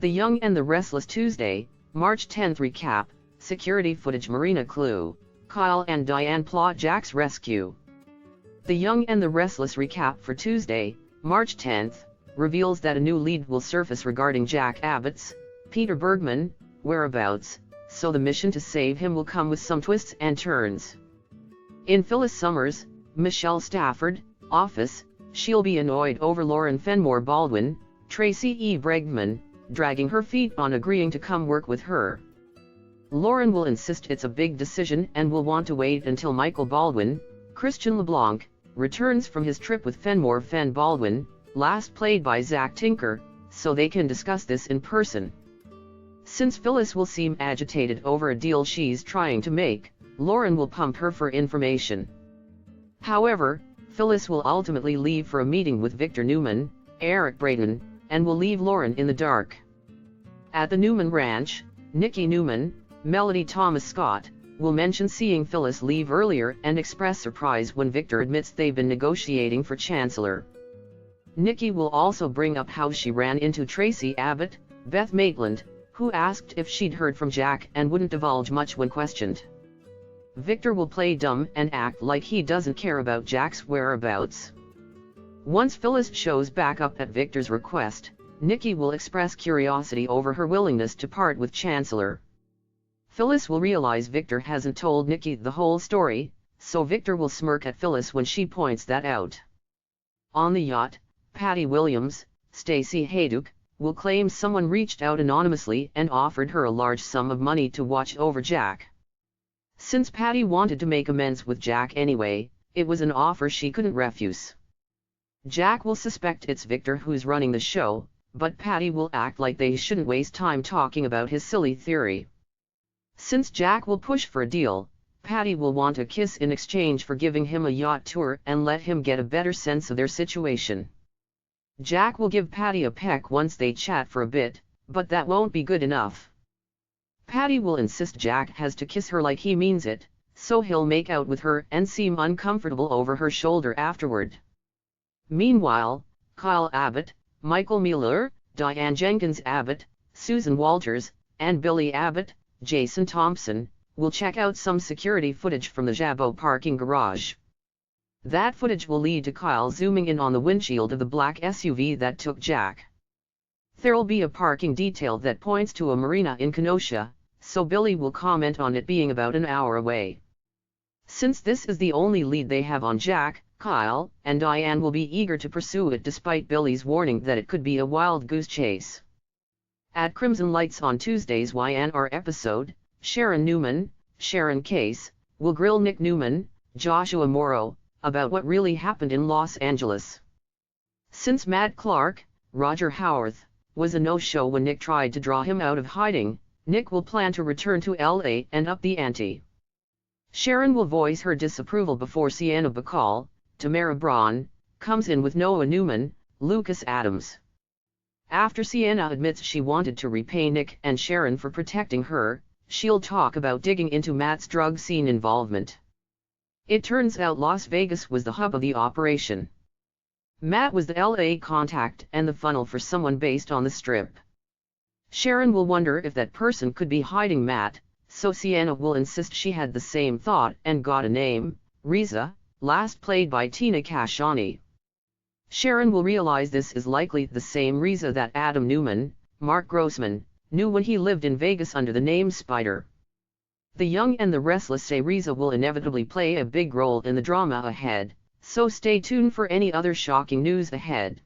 The Young and the Restless Tuesday, March 10 recap, security footage Marina Clue, Kyle and Diane plot Jack's rescue. The Young and the Restless recap for Tuesday, March 10, reveals that a new lead will surface regarding Jack Abbott's, Peter Bergman, whereabouts, so the mission to save him will come with some twists and turns. In Phyllis Summers, Michelle Stafford, office, she'll be annoyed over Lauren Fenmore Baldwin, Tracy E. Bregman, dragging her feet on agreeing to come work with her. Lauren will insist it's a big decision and will want to wait until Michael Baldwin, Christian LeBlanc, returns from his trip with Fenmore Fen Baldwin, last played by Zach Tinker, so they can discuss this in person. Since Phyllis will seem agitated over a deal she's trying to make, Lauren will pump her for information. However, Phyllis will ultimately leave for a meeting with Victor Newman, Eric Braden, and will leave Lauren in the dark. At the Newman Ranch, Nikki Newman, Melody Thomas Scott, will mention seeing Phyllis leave earlier and express surprise when Victor admits they've been negotiating for Chancellor. Nikki will also bring up how she ran into Tracy Abbott, Beth Maitland, who asked if she'd heard from Jack and wouldn't divulge much when questioned. Victor will play dumb and act like he doesn't care about Jack's whereabouts. Once Phyllis shows back up at Victor's request, Nikki will express curiosity over her willingness to part with Chancellor. Phyllis will realize Victor hasn't told Nikki the whole story, so Victor will smirk at Phyllis when she points that out. On the yacht, Patty Williams, Stacey Hayduk, will claim someone reached out anonymously and offered her a large sum of money to watch over Jack. Since Patty wanted to make amends with Jack anyway, it was an offer she couldn't refuse. Jack will suspect it's Victor who's running the show, but Patty will act like they shouldn't waste time talking about his silly theory. Since Jack will push for a deal, Patty will want a kiss in exchange for giving him a yacht tour and let him get a better sense of their situation. Jack will give Patty a peck once they chat for a bit, but that won't be good enough. Patty will insist Jack has to kiss her like he means it, so he'll make out with her and seem uncomfortable over her shoulder afterward. Meanwhile, Kyle Abbott, Michael Mealor, Diane Jenkins Abbott, Susan Walters, and Billy Abbott, Jason Thompson, will check out some security footage from the Jabot parking garage. That footage will lead to Kyle zooming in on the windshield of the black SUV that took Jack. There'll be a parking detail that points to a marina in Kenosha, so Billy will comment on it being about an hour away. Since this is the only lead they have on Jack, Kyle and Diane will be eager to pursue it despite Billy's warning that it could be a wild goose chase. At Crimson Lights on Tuesday's Y&R episode, Sharon Newman, Sharon Case, will grill Nick Newman, Joshua Morrow, about what really happened in Los Angeles. Since Matt Clark, Roger Howarth, was a no-show when Nick tried to draw him out of hiding, Nick will plan to return to LA and up the ante. Sharon will voice her disapproval before Sienna Bacall, Tamara Braun, comes in with Noah Newman, Lucas Adams. After Sienna admits she wanted to repay Nick and Sharon for protecting her, she'll talk about digging into Matt's drug scene involvement. It turns out Las Vegas was the hub of the operation. Matt was the LA contact and the funnel for someone based on the Strip. Sharon will wonder if that person could be hiding Matt, so Sienna will insist she had the same thought and got a name, Riza, last played by Tina Kashani. Sharon will realize this is likely the same Riza that Adam Newman, Mark Grossman, knew when he lived in Vegas under the name Spider. The Young and the Restless say Riza will inevitably play a big role in the drama ahead, so stay tuned for any other shocking news ahead.